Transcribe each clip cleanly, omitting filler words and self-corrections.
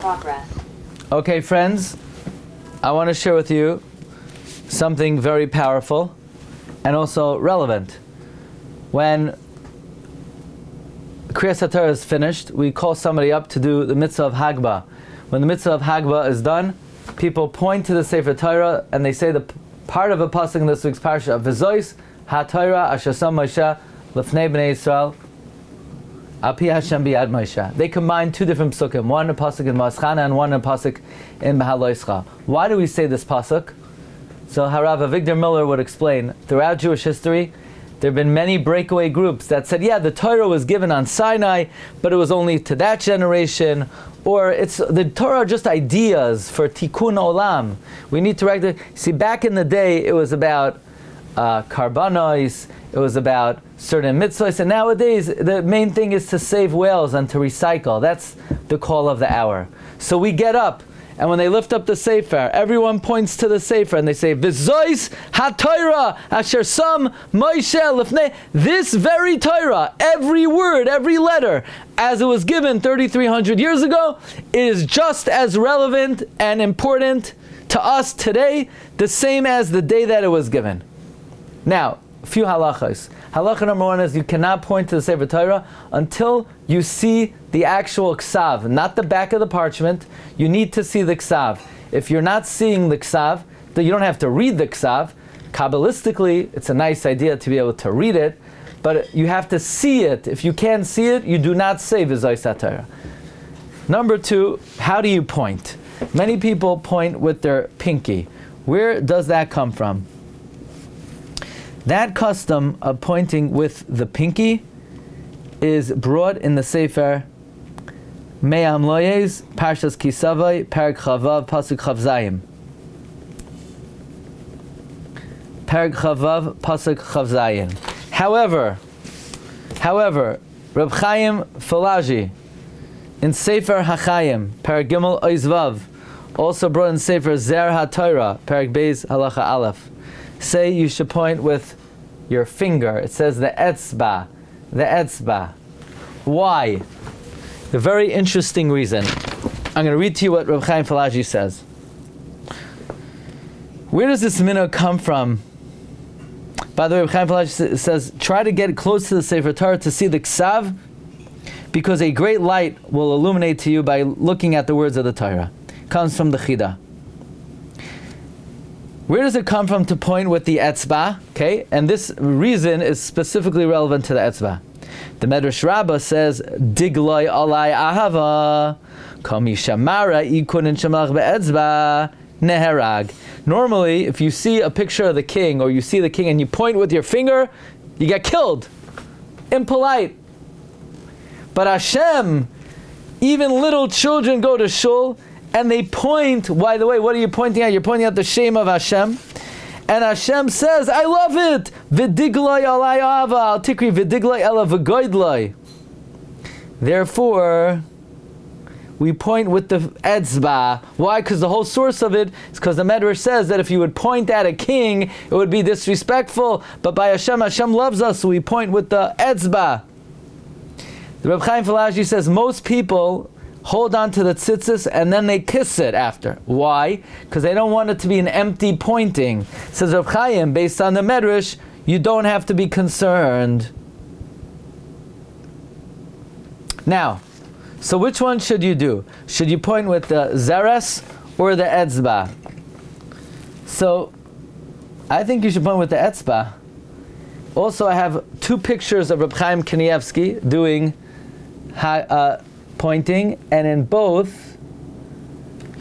Progress. Okay, friends, I want to share with you something very powerful and also relevant. When Kriyas HaTorah is finished, we call somebody up to do the mitzvah of Hagbah. When the mitzvah of Hagbah is done, people point to the Sefer Torah and they say the part of a pasuk in this week's Parsha, V'zois HaTorah asher sam Moshe lefnei bnei Yisrael Api Hashem biyad Moshe. They combine two different pasukim, one a pasuk in Maschana and one a pasuk in Behaloischa. Why do we say this pasuk? So Harav Avigdor Miller would explain, throughout Jewish history, there have been many breakaway groups that said, yeah, the Torah was given on Sinai, but it was only to that generation, or it's the Torah are just ideas for tikkun olam. We need to recognize. See, back in the day, it was about karbanos, it was about certain mitzvahs, and nowadays the main thing is to save whales and to recycle. That's the call of the hour. So we get up, and when they lift up the Sefer, everyone points to the Sefer and they say, V'zois HaTorah asher sam Moshe lefnei. This very Torah, every word, every letter, as it was given 3,300 years ago, is just as relevant and important to us today, the same as the day that it was given. Now, a few halachas. Halacha number one is you cannot point to the Sefer Torah until you see the actual ksav, not the back of the parchment. You need to see the ksav. If you're not seeing the ksav, then you don't have to read the ksav. Kabbalistically, it's a nice idea to be able to read it, but you have to see it. If you can't see it, you do not say V'zois HaTorah. Number two, how do you point? Many people point with their pinky. Where does that come from? That custom of pointing with the pinky is brought in the Sefer Me'am Loyes, Parshas Kisavai, Perek Chavav, Pasuk Chavzayim. Perek Chavav, Pasuk Chavzayim. However, Reb Chaim Falaji in Sefer HaChaim, Perek Gimel Oizvav, also brought in Sefer Zer HaTorah, Perek Beis Halacha Aleph, say you should point with your finger. It says the etzba. The etzba. Why? A very interesting reason. I'm going to read to you what Reb Chaim Falaji says. Where does this minhag come from? By the way, Reb Chaim Falaji says, try to get close to the Sefer Torah to see the ksav, because a great light will illuminate to you by looking at the words of the Torah. It comes from the Chida. Where does it come from to point with the etzba? Okay, and this reason is specifically relevant to the etzba. The Medrash Rabbah says, Digloi alai ahava, komi shamara ikunin shamach be'etzba neherag. Normally, if you see a picture of the king, or you see the king and you point with your finger, you get killed. Impolite. But Hashem, even little children go to shul, and they point, by the way, what are you pointing at? You're pointing at the shame of Hashem. And Hashem says, I love it. V'digloi alai ava, al tikri v'digloi ela v'goidloi. Therefore, we point with the etzba. Why? Because the whole source of it is because the Medrash says that if you would point at a king, it would be disrespectful. But by Hashem, Hashem loves us, so we point with the etzba. The Reb Chaim Falaji says most people hold on to the tzitzis and then they kiss it after. Why? Because they don't want it to be an empty pointing. Says Reb Chaim, based on the Medrash, you don't have to be concerned. Now, so which one should you do? Should you point with the zeres or the etzba? So, I think you should point with the etzba. Also, I have two pictures of Reb Chaim Kanievsky doing pointing, and in both,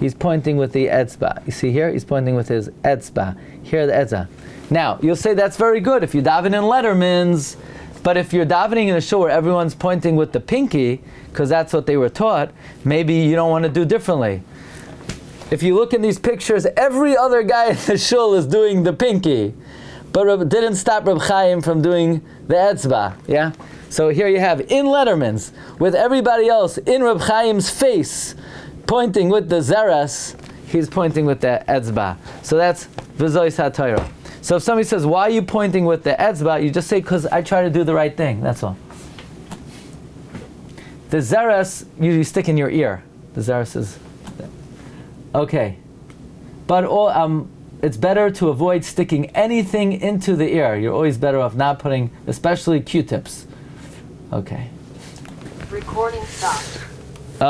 he's pointing with the etzba. You see here, he's pointing with his etzba. Here, the etzba. Now, you'll say that's very good if you daven in Letterman's, but if you're davening in a shul where everyone's pointing with the pinky, because that's what they were taught, maybe you don't want to do differently. If you look in these pictures, every other guy in the shul is doing the pinky, but didn't stop Reb Chaim from doing the etzba. Yeah. So here you have in Letterman's with everybody else in Reb Chaim's face, pointing with the zeres. He's pointing with the etzba. So that's V'zois HaTorah. So if somebody says, why are you pointing with the etzba? You just say, because I try to do the right thing. That's all. The zeres usually stick in your ear. The zeres is Okay. But it's better to avoid sticking anything into the ear. You're always better off not putting, especially Q-tips. Okay. Recording stopped.